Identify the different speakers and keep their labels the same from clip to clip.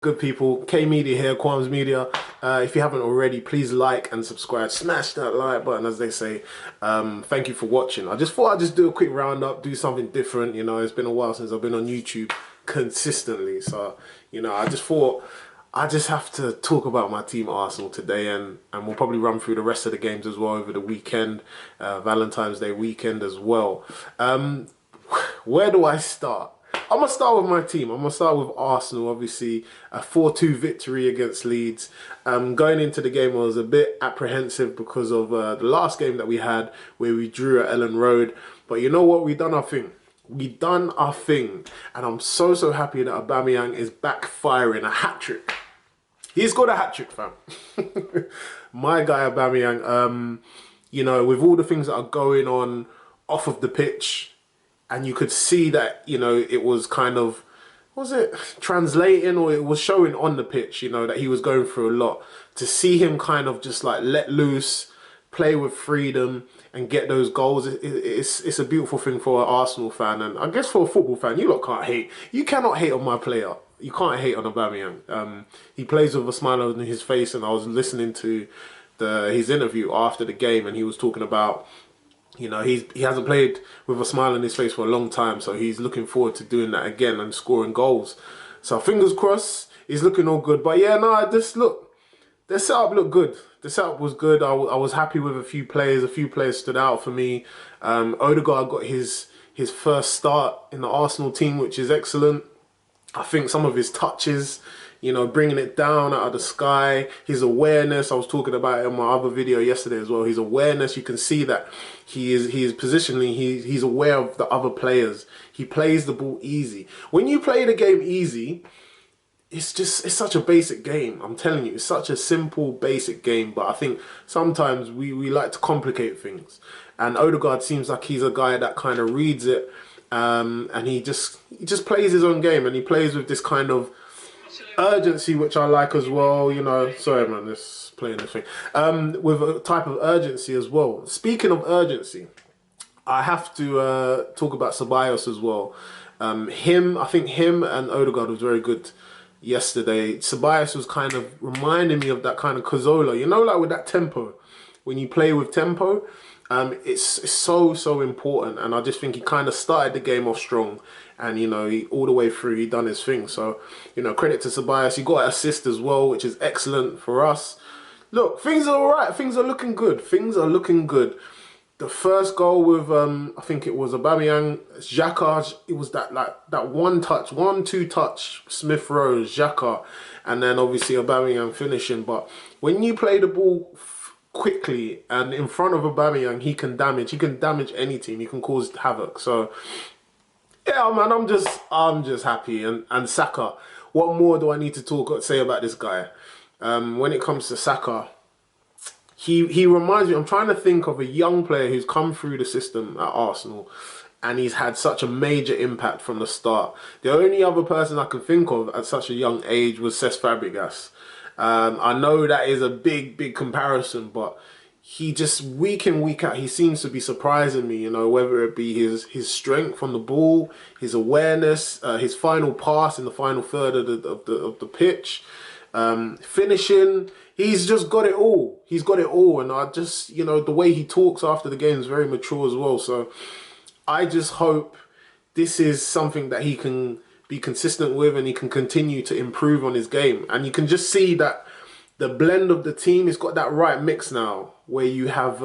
Speaker 1: Good people, Kmedia here, Qualms Media. If you haven't already, please like and subscribe. Smash that like button, as they say. Thank you for watching. I just thought I'd just do a quick roundup, do something different. You know, it's been a while since I've been on YouTube consistently. So, you know, I just thought I just have to talk about my team Arsenal today, and we'll probably run through the rest of the games as well over the weekend, Valentine's Day weekend as well. Where do I start? I'm going to start with my team. I'm going to start with Arsenal, obviously. A 4-2 victory against Leeds. Going into the game, I was a bit apprehensive because of the last game that we had where we drew at Ellen Road. But you know what? We done our thing. We done our thing. And I'm so happy that Aubameyang is back firing a hat-trick. He's got a hat-trick, fam. My guy Aubameyang, you know, with all the things that are going on off of the pitch, and you could see that, you know, it was kind of, was it translating, or it was showing on the pitch, you know, that he was going through a lot. To see him kind of just like let loose, play with freedom and get those goals, it's a beautiful thing for an Arsenal fan. And I guess for a football fan, you lot can't hate. You cannot hate on my player. You can't hate on Aubameyang. He plays with a smile on his face, and I was listening to his interview after the game, and he was talking about, you know, he hasn't played with a smile on his face for a long time, so he's looking forward to doing that again and scoring goals. So fingers crossed, he's looking all good. But yeah, no, the setup looked good. The setup was good. I was happy with a few players. A few players stood out for me. Odegaard got his first start in the Arsenal team, which is excellent. I think some of his touches, you know, bringing it down out of the sky, his awareness, I was talking about it in my other video yesterday as well, his awareness, you can see that he is positionally, he's aware of the other players. He plays the ball easy. When you play the game easy, it's such a basic game. I'm telling you, it's such a simple, basic game. But I think sometimes we like to complicate things. And Odegaard seems like he's a guy that kind of reads it, and he just plays his own game, and he plays with this kind of urgency, which I like as well. You know, sorry man, this playing this thing. With a type of urgency as well. Speaking of urgency, I have to talk about Ceballos as well. I think him and Odegaard was very good yesterday. Ceballos was kind of reminding me of that kind of Cazorla, you know, like with that tempo. When you play with tempo, it's so important, and I just think he kind of started the game off strong, and you know, all the way through he done his thing. So, you know, credit to Ceballos. He got an assist as well, which is excellent for us. Look, things are all right. Things are looking good. Things are looking good. The first goal with I think it was Aubameyang, Xhaka, it was that one touch, 1-2 touch, Smith Rowe, Xhaka, and then obviously Aubameyang finishing. But when you play the ball quickly and in front of Aubameyang, he can damage any team. He can cause havoc. So yeah, man, I'm just happy. And Saka, what more do I need to say about this guy? When it comes to Saka, he reminds me, I'm trying to think of a young player who's come through the system at Arsenal and he's had such a major impact from the start. The only other person I can think of at such a young age was Cesc Fabregas. I know that is a big comparison, but he just, week in, week out, he seems to be surprising me, you know, whether it be his strength on the ball, his awareness, his final pass in the final third of the pitch, finishing. He's just got it all. He's got it all. And I just, you know, the way he talks after the game is very mature as well. So I just hope this is something that he can be consistent with, and he can continue to improve on his game. And you can just see that the blend of the team has got that right mix now, where you have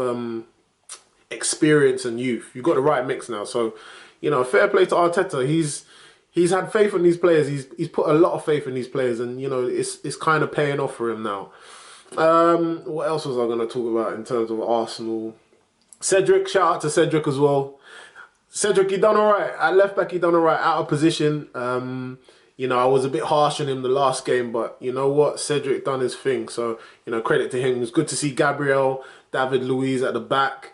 Speaker 1: experience and youth. You've got the right mix now. So, you know, fair play to Arteta. He's had faith in these players. He's put a lot of faith in these players, and you know, it's kind of paying off for him now. What else was I going to talk about in terms of Arsenal? Cedric, shout out to Cedric as well. Cedric, he done all right. At left back, he done all right. Out of position. You know, I was a bit harsh on him the last game, but you know what? Cedric done his thing. So, you know, credit to him. It was good to see Gabriel, David Luiz at the back.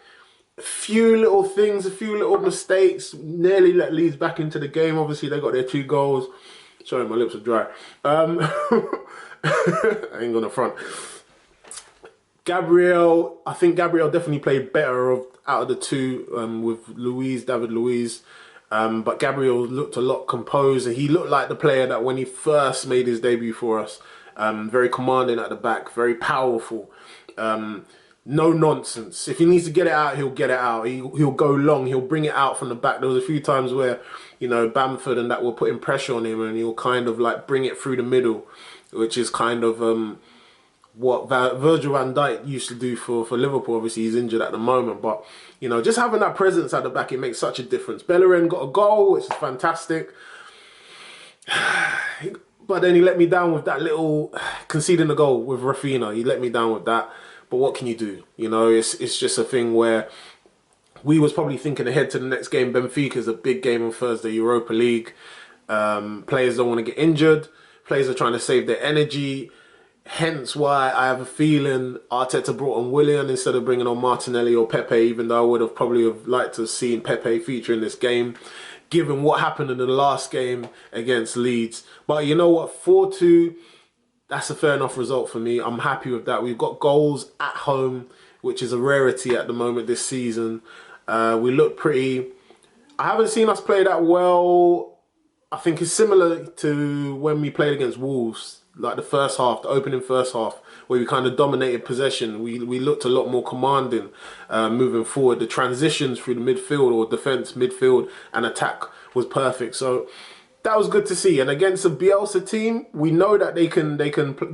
Speaker 1: A few little things, a few little mistakes. Nearly let Leeds back into the game. Obviously, they got their 2 goals. Sorry, my lips are dry. I ain't gonna front. Gabriel, I think Gabriel definitely played better out of the two, with David Luiz. But Gabriel looked a lot composed, and he looked like the player that when he first made his debut for us, very commanding at the back, very powerful. No nonsense. If he needs to get it out, he'll get it out. He'll go long. He'll bring it out from the back. There was a few times where, you know, Bamford and that were putting pressure on him, and he'll kind of like bring it through the middle, which is kind of what Virgil van Dijk used to do for Liverpool. Obviously, he's injured at the moment, but you know, just having that presence at the back, it makes such a difference. Bellerin got a goal, which is fantastic. But then he let me down with that little conceding the goal with Rafinha. He let me down with that. But what can you do? You know, it's just a thing where we was probably thinking ahead to the next game. Benfica's a big game on Thursday, Europa League. Players don't want to get injured. Players are trying to save their energy. Hence why I have a feeling Arteta brought on Willian instead of bringing on Martinelli or Pepe, even though I would have probably have liked to have seen Pepe feature in this game, given what happened in the last game against Leeds. But you know what, 4-2, that's a fair enough result for me. I'm happy with that. We've got goals at home, which is a rarity at the moment this season. We look pretty... I haven't seen us play that well. I think it's similar to when we played against Wolves, like the first half, the opening first half, where we kind of dominated possession. We looked a lot more commanding moving forward. The transitions through the midfield or defence, midfield and attack was perfect. So that was good to see. And against a Bielsa team, we know that they can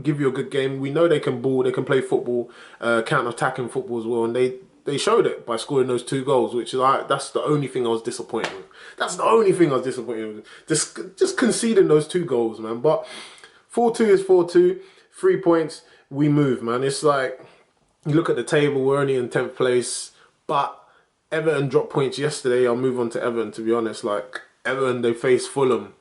Speaker 1: give you a good game. We know they can ball, they can play football, counter-attacking football as well. And they showed it by scoring those 2 goals, which is that's the only thing I was disappointed with. That's the only thing I was disappointed with. Just conceding those 2 goals, man. But 4-2 is 4-2. 3 points, we move, man. It's like, you look at the table, we're only in 10th place, but Everton dropped points yesterday. I'll move on to Everton, to be honest. Like, Everton, they faced Fulham.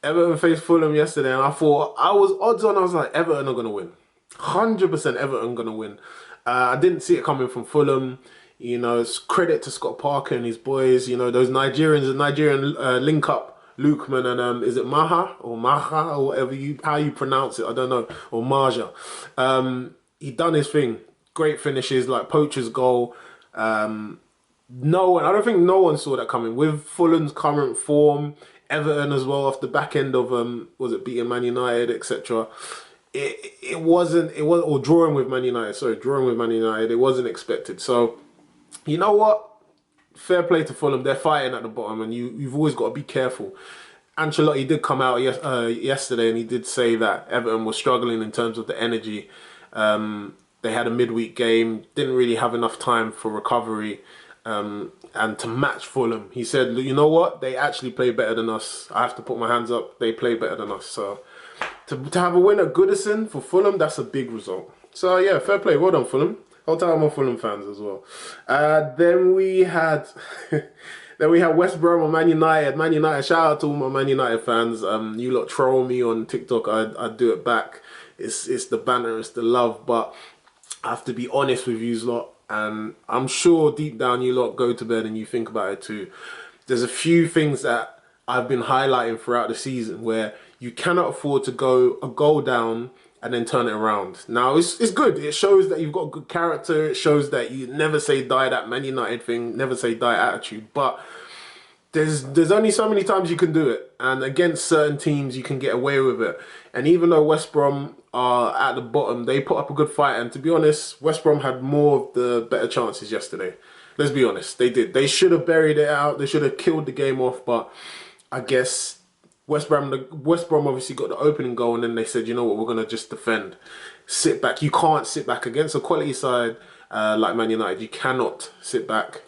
Speaker 1: Everton faced Fulham yesterday, and I thought, I was odds on, I was like, Everton are going to win. 100% Everton going to win. I didn't see it coming from Fulham. You know, it's credit to Scott Parker and his boys. You know, those Nigerians, the Nigerian link-up, Lukman and is it Maha or whatever how you pronounce it, I don't know, or Marja. He done his thing. Great finishes, like Poacher's goal. No one, I don't think no one saw that coming. With Fulham's current form, Everton as well off the back end of was it beating Man United, etc. It wasn't or drawing with Man United. Sorry, drawing with Man United. It wasn't expected. So you know what? Fair play to Fulham. They're fighting at the bottom, and you've always got to be careful. Ancelotti did come out yesterday, and he did say that Everton was struggling in terms of the energy. They had a midweek game, didn't really have enough time for recovery, and to match Fulham. He said, you know what? They actually play better than us. I have to put my hands up. They play better than us. So to have a win at Goodison for Fulham, that's a big result. So yeah, fair play. Well done, Fulham. I'll tell I'm Fulham fans as well. Then we had West Brom and Man United. Man United, shout out to all my Man United fans. You lot troll me on TikTok, I do it back. It's the banter, it's the love, but I have to be honest with you lot, and I'm sure deep down you lot go to bed and you think about it too. There's a few things that I've been highlighting throughout the season where you cannot afford to go a goal down and then turn it around. Now, it's good. It shows that you've got good character. It shows that you never say die, that Man United thing, never say die attitude. But there's only so many times you can do it. And against certain teams, you can get away with it. And even though West Brom are at the bottom, they put up a good fight. And to be honest, West Brom had more of the better chances yesterday. Let's be honest. They did. They should have buried it out. They should have killed the game off. But I guess West Brom obviously got the opening goal, and then they said, you know what, we're going to just defend. Sit back. You can't sit back against a quality side like Man United. You cannot sit back.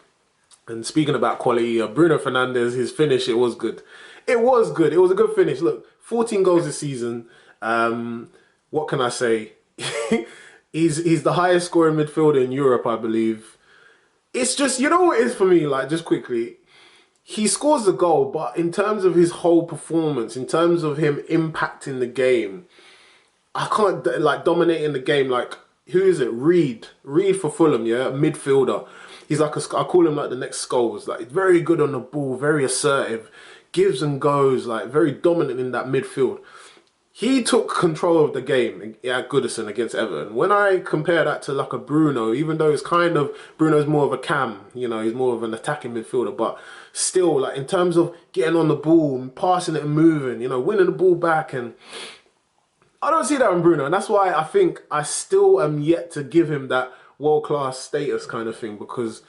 Speaker 1: And speaking about quality, Bruno Fernandes, his finish, it was good. It was good. It was a good finish. Look, 14 goals this season. What can I say? he's the highest scoring midfielder in Europe, I believe. It's just, you know what it is for me, like, just quickly. He scores the goal, but in terms of his whole performance, in terms of him impacting the game, I can't, like, dominating the game. Like, who is it? Reed for Fulham, yeah, a midfielder. He's like I call him like the next Scholes. Like, very good on the ball, very assertive, gives and goes, like very dominant in that midfield. he took control of the game at Goodison against Everton. When I compare that to like a Bruno, even though it's kind of, Bruno's more of a cam, you know, he's more of an attacking midfielder, but still, like in terms of getting on the ball, and passing it and moving, you know, winning the ball back, and I don't see that in Bruno. And that's why I think I still am yet to give him that world-class status kind of thing, because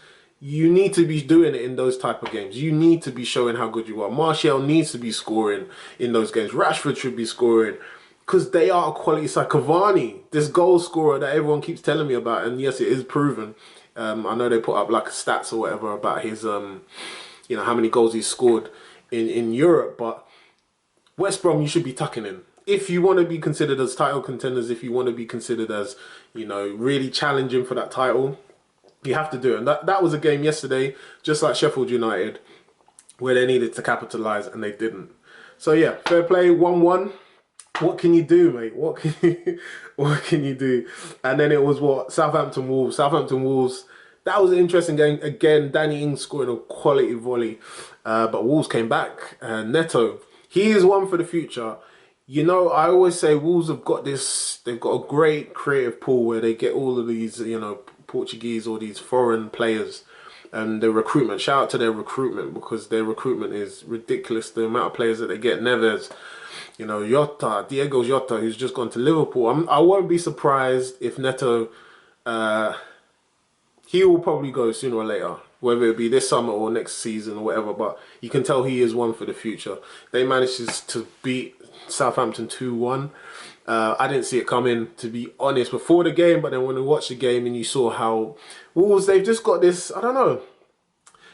Speaker 1: you need to be doing it in those type of games. You need to be showing how good you are. Martial needs to be scoring in those games. Rashford should be scoring, because they are a quality side. Cavani, this goal scorer that everyone keeps telling me about, and yes, it is proven. I know they put up like stats or whatever about his, you know, how many goals he's scored in Europe. But West Brom, you should be tucking in. If you want to be considered as title contenders, if you want to be considered as, you know, really challenging for that title, you have to do it. And that was a game yesterday, just like Sheffield United, where they needed to capitalise and they didn't. So yeah, fair play, 1-1. What can you do, mate? What can you do? And then it was what? Southampton Wolves. Southampton Wolves. That was an interesting game. Again, Danny Ings scoring a quality volley. But Wolves came back. Neto, he is one for the future. You know, I always say Wolves have got this, they've got a great creative pool where they get all of these, you know, Portuguese or these foreign players, and their recruitment. Shout out to their recruitment, because their recruitment is ridiculous. The amount of players that they get. Neves, you know, Diego Jota, who's just gone to Liverpool. I won't be surprised if Neto, he will probably go sooner or later, whether it be this summer or next season or whatever, but you can tell he is one for the future. They managed to beat Southampton 2-1. I didn't see it coming, to be honest, before the game, but then when we watched the game and you saw how Wolves, they've just got this, I don't know,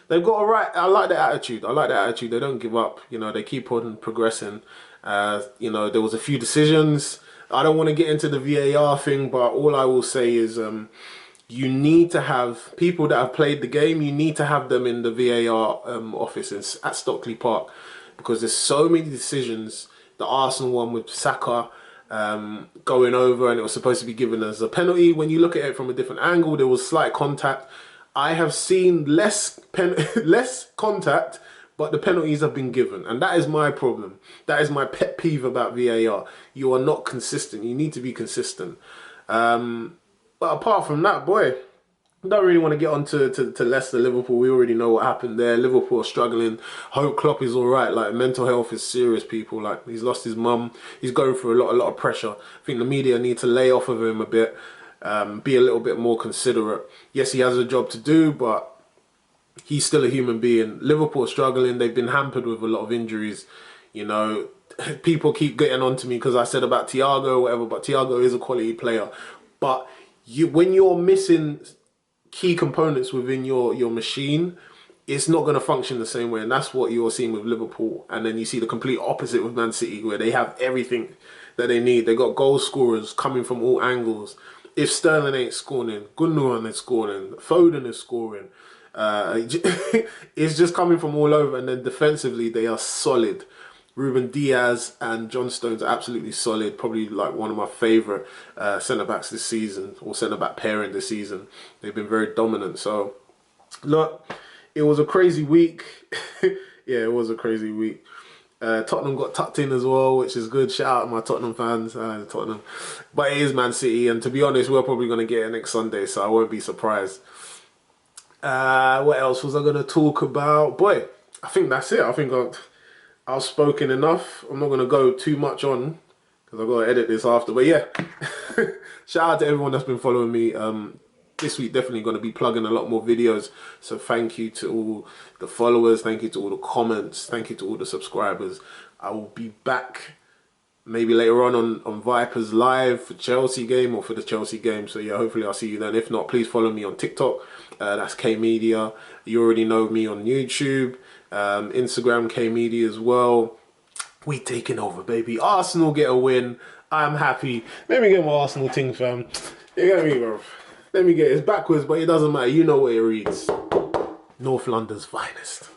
Speaker 1: they've got a right, I like their attitude. I like their attitude. They don't give up, you know, they keep on progressing. You know, there was a few decisions. I don't want to get into the VAR thing, but all I will say is you need to have people that have played the game, you need to have them in the VAR office at Stockley Park, because there's so many decisions. The Arsenal one with Saka going over, and it was supposed to be given as a penalty. When you look at it from a different angle, there was slight contact. I have seen less contact, but the penalties have been given, and that is my problem. That is my pet peeve about VAR. You are not consistent. You need to be consistent. But apart from that, boy, I don't really want to get on to Leicester, Liverpool. We already know what happened there. Liverpool are struggling. Hope Klopp is all right. Like, mental health is serious, people. Like, he's lost his mum. He's going through a lot of pressure. I think the media need to lay off of him a bit. Be a little bit more considerate. Yes, he has a job to do, but he's still a human being. Liverpool are struggling. They've been hampered with a lot of injuries. You know, people keep getting on to me because I said about Thiago or whatever, but Thiago is a quality player. But when you're missing key components within your machine, it's not going to function the same way. And that's what you're seeing with Liverpool. And then you see the complete opposite with Man City, where they have everything that they need. They got goal scorers coming from all angles. If Sterling ain't scoring, Gundogan is scoring, Foden is scoring. It's just coming from all over. And then defensively, they are solid. Ruben Diaz and John Stones are absolutely solid. Probably like one of my favourite centre-backs this season, or centre-back pairing this season. They've been very dominant. So, look, it was a crazy week. Yeah, it was a crazy week. Tottenham got tucked in as well, which is good. Shout out to my Tottenham fans. Tottenham. But it is Man City, and to be honest, we're probably going to get it next Sunday, so I won't be surprised. What else was I going to talk about? Boy, I think that's it. I think I've spoken enough. I'm not going to go too much on, because I've got to edit this after. But yeah, shout out to everyone that's been following me. This week definitely going to be plugging a lot more videos. So thank you to all the followers. Thank you to all the comments. Thank you to all the subscribers. I will be back maybe later on Vipers Live for Chelsea game, or for the Chelsea game. So yeah, hopefully I'll see you then. If not, please follow me on TikTok. That's Kmedia. You already know me on YouTube. Instagram, Kmedia as well. We taking over, baby. Arsenal get a win. I'm happy. Let me get my Arsenal thing, fam. You get me, bro? Let me get it. It's backwards, but it doesn't matter. You know what it reads. North London's finest.